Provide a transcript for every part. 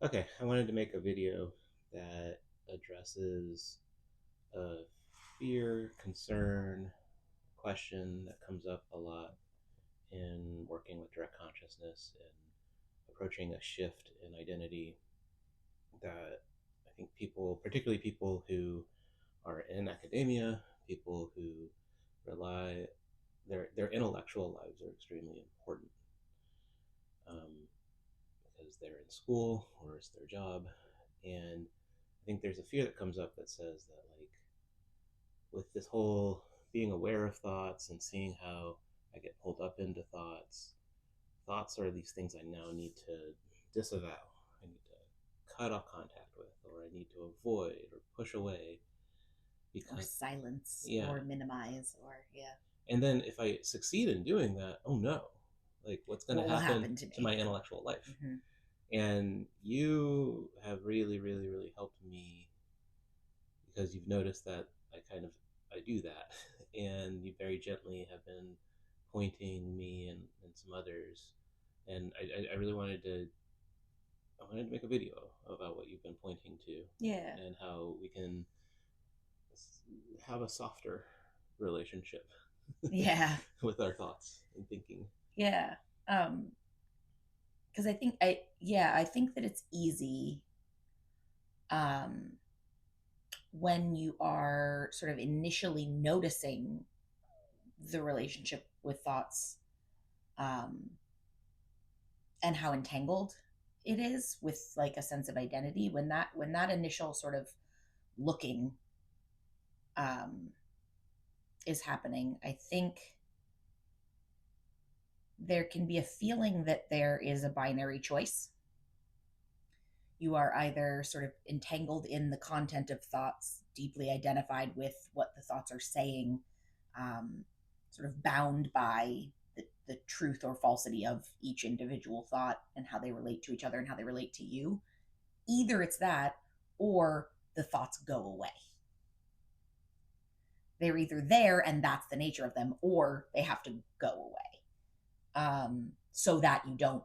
Okay, I wanted to make a video that addresses a fear, concern, question that comes up a lot in working with direct consciousness and approaching a shift in identity that I think people, particularly people who are in academia, people who rely their intellectual lives are extremely important because they're in school or it's their job, and I think there's a fear that comes up that says that, like, with this whole being aware of thoughts and seeing how I get pulled up into thoughts, thoughts are these things I now need to disavow. I need to cut off contact with, or I need to avoid or push away Or because, silence yeah. or minimize or yeah. And then if I succeed in doing that, oh no, like what's going to What will happen happen to to my me? intellectual life? Hmm. And you have really, really, really helped me because you've noticed that I do that, and you very gently have been pointing me and some others, and I really wanted to make a video about what you've been pointing to Yeah. and how we can have a softer relationship Yeah. with our thoughts and thinking. Yeah. Um, because I think that it's easy um when you are sort of initially noticing the relationship with thoughts, um and how entangled it is with like a sense of identity when that initial sort of looking um is happening. I think there can be a feeling that there is a binary choice. You are either sort of entangled in the content of thoughts, deeply identified with what the thoughts are saying, um, sort of bound by the truth or falsity of each individual thought and how they relate to each other and how they relate to you. Either it's that or the thoughts go away. They're either there and that's the nature of them, or they have to go away, so that you don't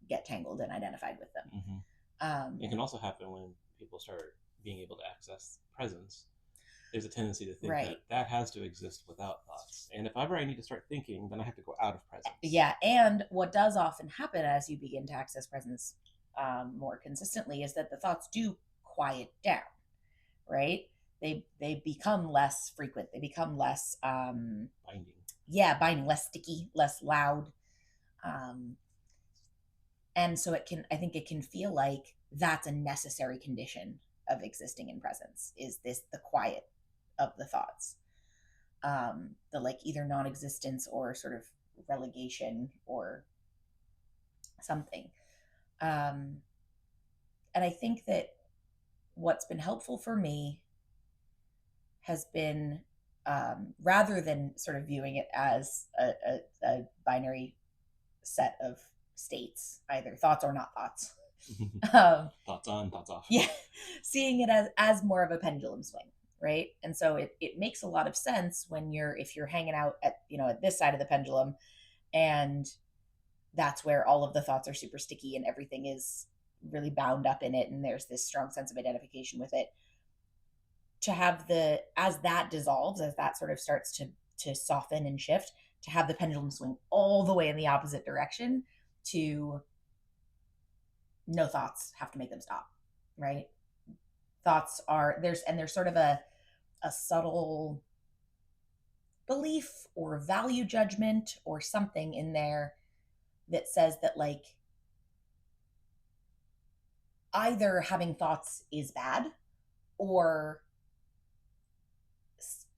get tangled and identified with them. Mm-hmm. It Um, can also happen when people start being able to access presence. There's a tendency to think right. that that has to exist without thoughts. And if ever I need to start thinking, then I have to go out of presence. Yeah. And what does often happen as you begin to access presence more consistently is that the thoughts do quiet down, right? They become less frequent. They become less, Binding. yeah, binding, less sticky, less loud. Um, and so I think it can feel like that's a necessary condition of existing in presence, is this the quiet of the thoughts, the like either non-existence or sort of relegation or something. um, and I think that what's been helpful for me has been, rather than sort of viewing it as a binary set of states, either thoughts or not thoughts, Thoughts on, thoughts off. yeah, seeing it as more of a pendulum swing, right? And so it makes a lot of sense when if you're hanging out at at this side of the pendulum, and that's where all of the thoughts are super sticky and everything is really bound up in it, and there's this strong sense of identification with it, to have the as that dissolves, as that sort of starts to soften and shift, to have the pendulum swing all the way in the opposite direction, to no thoughts have to make them stop, right? Thoughts are there's sort of a subtle belief or value judgment or something in there that says that, like, either having thoughts is bad, or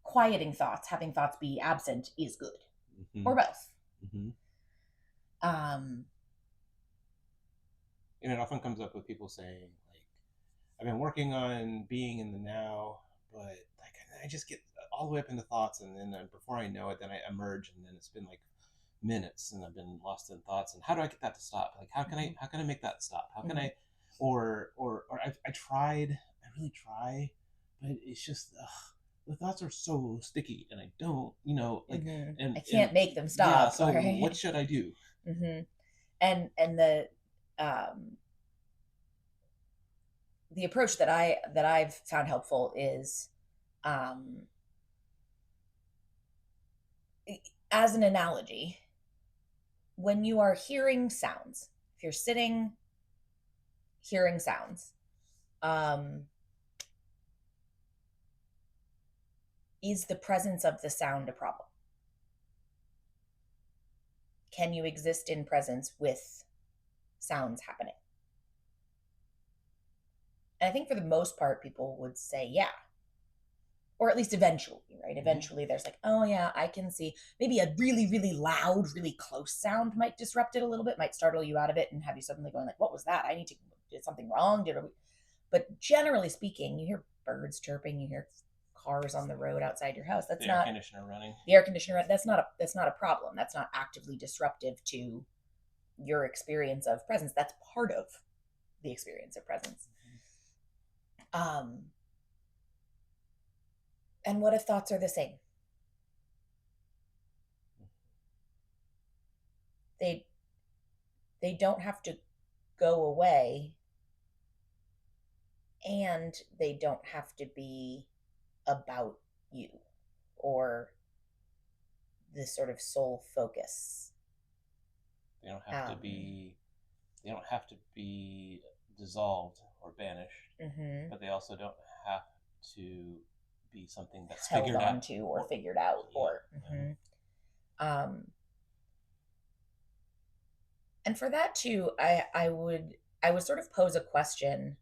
quieting thoughts, having thoughts be absent, is good, Mm-hmm. or both. Mm-hmm. um And it often comes up with people saying, like, I've been working on being in the now, but like I just get all the way up into thoughts, and then before I know it, then I emerge, and then it's been like minutes, and I've been lost in thoughts. And how do I get that to stop? Like, how can I make that stop? How can mhm. I, or I tried, I really try, but it's just the thoughts are so sticky, and I don't, like, Mm-hmm. I and can't make them yeah. stop, So what right? should I do? Mm-hmm. And the um the approach that I've found helpful is, um, as an analogy, when you are hearing sounds, if you're sitting hearing sounds, um, is the presence of the sound a problem? Can you exist in presence with sounds happening? And I think for the most part, people would say, yeah. Or at least eventually, right? Eventually, there's like, oh, yeah, I can see maybe a really, really loud, really close sound might disrupt it a little bit, might startle you out of it and have you suddenly going, like, what was that? Did something wrong? But generally speaking, you hear birds chirping, you hear cars on the road outside your house. That's the not air conditioner running. The air conditioner, that's not a problem. That's not actively disruptive to your experience of presence. That's part of the experience of presence. And what if thoughts are the same? They don't have to go away, and they don't have to be about you or this sort of sole focus. They don't have to be dissolved or banished, but they also don't have to be something that's held figured on out to or figured out and for that too, I would sort of pose a question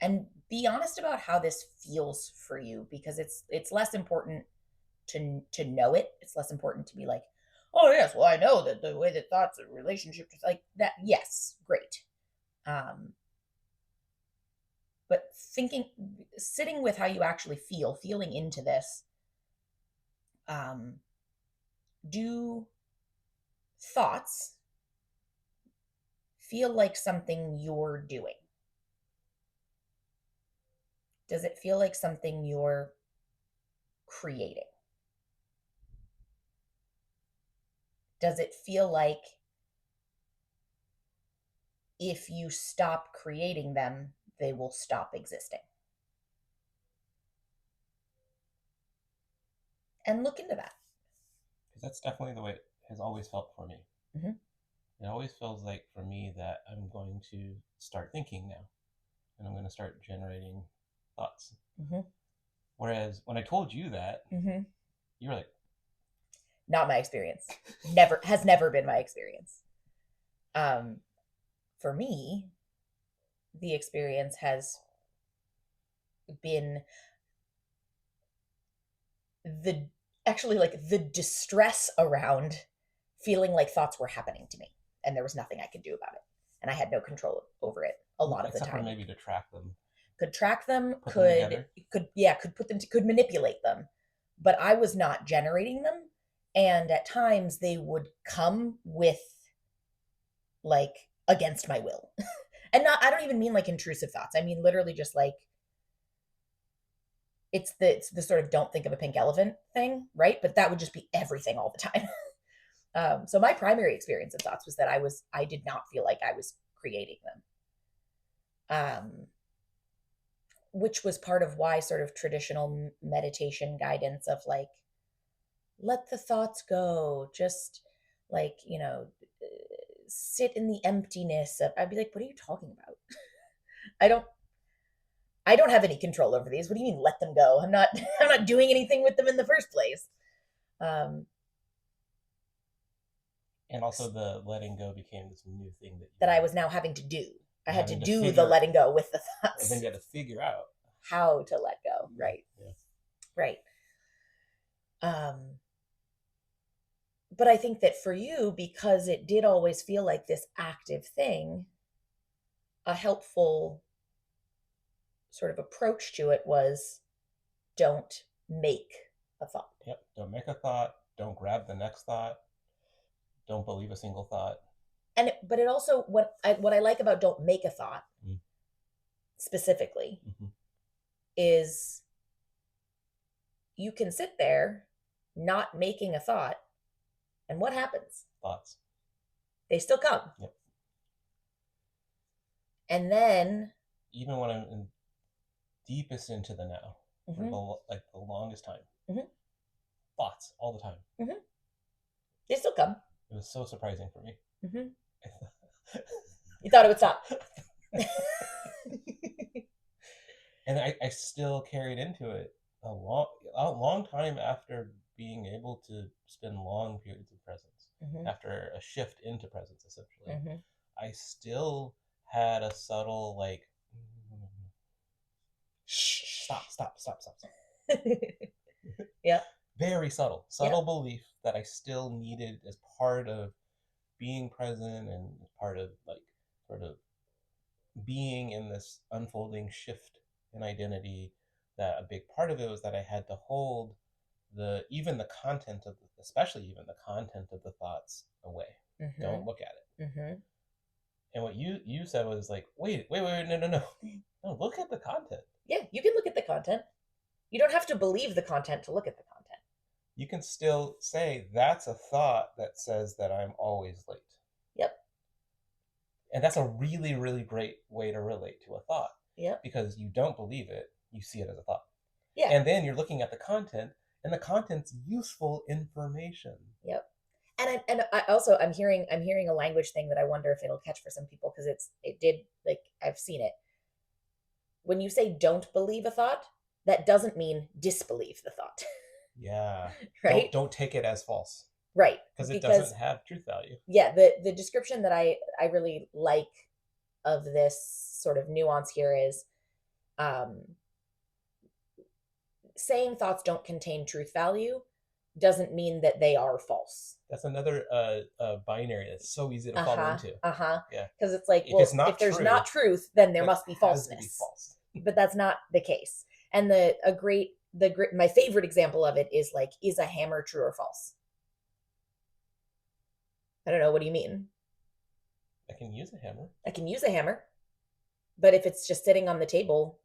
and be honest about how this feels for you, because it's less important to know it. It's less important to be like, oh yes, well I know that the way that thoughts and relationships like that. Yes, great. But sitting with how you actually feeling into this. Do thoughts feel like something you're doing? Does it feel like something you're creating? Does it feel like if you stop creating them, they will stop existing? And look into that. Because that's definitely the way it has always felt for me. It always feels like for me that I'm going to start thinking now, and I'm going to start generating thoughts. Whereas when I told you that, you were like, not my experience. Has never been my experience. For me, the experience has been the distress around feeling like thoughts were happening to me and there was nothing I could do about it, and I had no control over it a lot of the time. Maybe to track them. Could track them, could manipulate them, but I was not generating them, and at times they would come with like against my will. And I don't even mean like intrusive thoughts. I mean literally just like it's the sort of don't think of a pink elephant thing, right? But that would just be everything all the time. So my primary experience of thoughts was that I did not feel like I was creating them. Which was part of why sort of traditional meditation guidance of like, let the thoughts go, just like, sit in the emptiness of, I'd be like, what are you talking about? I don't have any control over these. What do you mean let them go? I'm not doing anything with them in the first place. And also the letting go became this new thing that I was now having to do. I had to do the letting go with the thoughts. And then you had to figure out how to let go. Right. Yeah. Right. But I think that for you, because it did always feel like this active thing, a helpful sort of approach to it was don't make a thought. Yep. Don't make a thought. Don't grab the next thought. Don't believe a single thought. But it also, what I like about don't make a thought specifically is you can sit there not making a thought, and what happens? Thoughts. They still come. Yep. And then even when I'm in deepest into the now, for the longest time, thoughts all the time. They still come. It was so surprising for me. You thought it would stop. And I still carried into it a long time after being able to spend long periods of presence, after a shift into presence, essentially. I still had a subtle, like, stop. Yeah. Very subtle belief that I still needed as part of being present and part of, like, sort of being in this unfolding shift in identity, that a big part of it was that I had to hold even the content of, especially even the content of the thoughts away. Don't look at it. And what you said was like, wait, no, look at the content. Yeah, you can look at the content. You don't have to believe the content to look at the content. You can still say, that's a thought that says that I'm always late. Yep. And that's a really, really great way to relate to a thought. Yep. Because you don't believe it, you see it as a thought. Yeah. And then you're looking at the content, and the content's useful information. Yep. And I also, I'm hearing a language thing that I wonder if it'll catch for some people, because it did, like, I've seen it. When you say don't believe a thought, that doesn't mean disbelieve the thought. Yeah. Right? Don't take it as false. Right. Because it doesn't have truth value. Yeah. The description that I really like of this sort of nuance here is saying thoughts don't contain truth value doesn't mean that they are false. That's another binary that's so easy to fall into. Yeah. Because it's like, well, if there's not truth, then there must be falseness. False. But that's not the case. And my favorite example of it is, like, is a hammer true or false? I don't know. What do you mean? I can use a hammer. I can use a hammer. But if it's just sitting on the table,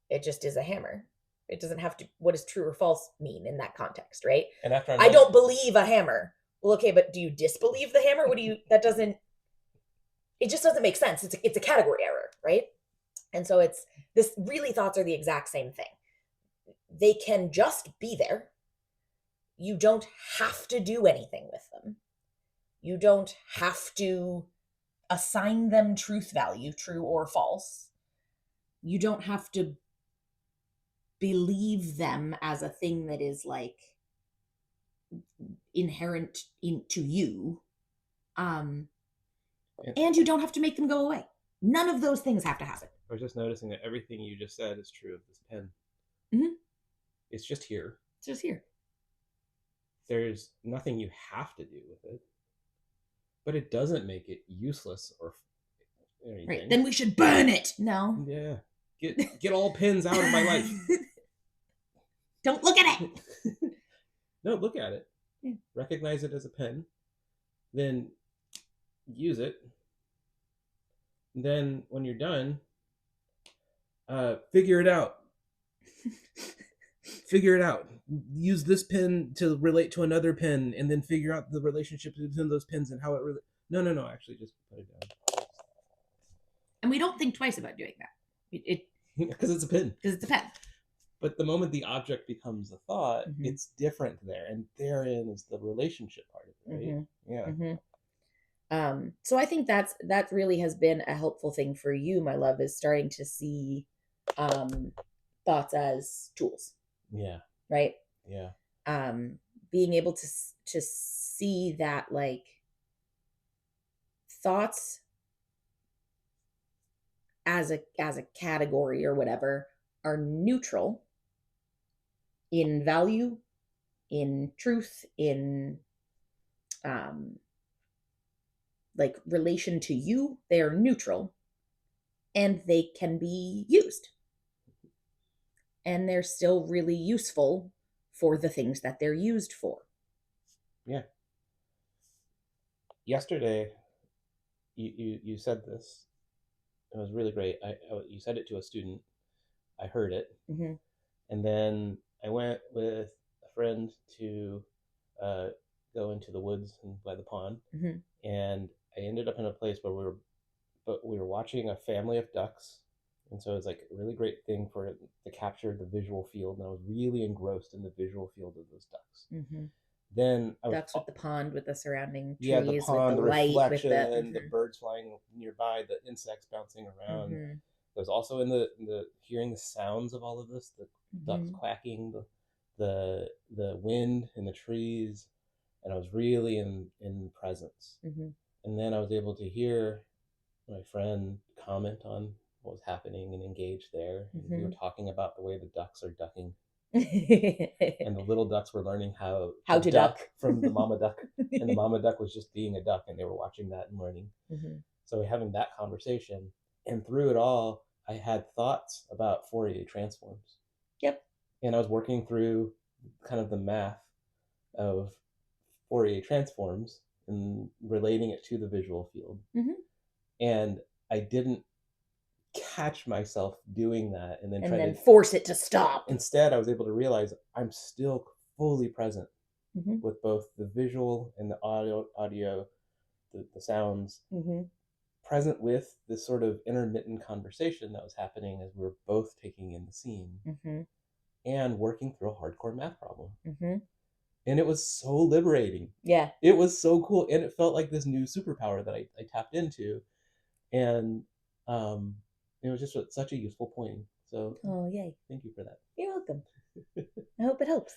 it just is a hammer. It doesn't have to, what does true or false mean in that context, right? And after I don't believe a hammer. Well, okay, but do you disbelieve the hammer? It just doesn't make sense. It's a category error, right? And so really, thoughts are the exact same thing. They can just be there. You don't have to do anything with them. You don't have to assign them truth value, true or false. You don't have to believe them as a thing that is, like, inherent to you. And you don't have to make them go away. None of those things have to happen. I was just noticing that everything you just said is true of this pen. It's just here. It's just here. There's nothing you have to do with it. But it doesn't make it useless or anything. Right. Then we should burn it. No. Yeah. Get all pens out of my life. Don't look at it. No, look at it. Yeah. Recognize it as a pen. Then use it. Then when you're done, figure it out. Figure it out. Use this pen to relate to another pen, and then figure out the relationship between those pens and how it really. No. Actually, just put it down. And we don't think twice about doing that. Because it's a pen. Because it's a pen. But the moment the object becomes a thought, it's different there, and therein is the relationship part of it, right? Yeah. So I think that really has been a helpful thing for you, my love, is starting to see thoughts as tools. Yeah. Right? Yeah. Being able to see that, like, thoughts as a category or whatever are neutral in value, in truth, in like, relation to you. They are neutral, and they can be used, and they're still really useful for the things that they're used for. Yeah. Yesterday, you said this. It was really great. You said it to a student. I heard it. And then I went with a friend to go into the woods and by the pond. And I ended up in a place where we were watching a family of ducks And so it's like a really great thing for it to capture the visual field. And I was really engrossed in the visual field of those ducks. Mm-hmm. Then I was, Ducks with the pond, with the surrounding yeah, the trees, with the pond, the light, with the. reflection, the birds flying nearby, the insects bouncing around. Mm-hmm. I was also in the hearing the sounds of all of this, the ducks Mm-hmm. quacking, the wind in the trees, and I was really in presence. Mm-hmm. And then I was able to hear my friend comment on what was happening and engage there. And we were talking about the way the ducks are ducking, and the little ducks were learning how to duck duck. from the mama duck, and the mama duck was just being a duck, and they were watching that and learning. Mm-hmm. So we're having that conversation, and through it all, I had thoughts about Fourier transforms. Yep. And I was working through kind of the math of Fourier transforms and relating it to the visual field. Mm-hmm. And I didn't catch myself doing that and then force it to stop. Instead, I was able to realize I'm still fully present Mm-hmm. with both the visual and the audio, the sounds, Mm-hmm. present with this sort of intermittent conversation that was happening as we were both taking in the scene, Mm-hmm. and working through a hardcore math problem. Mm-hmm. And it was so liberating. Yeah. It was so cool. And it felt like this new superpower that I tapped into. And it was just such a useful point. So, oh, yay. Thank you for that. You're welcome. I hope it helps.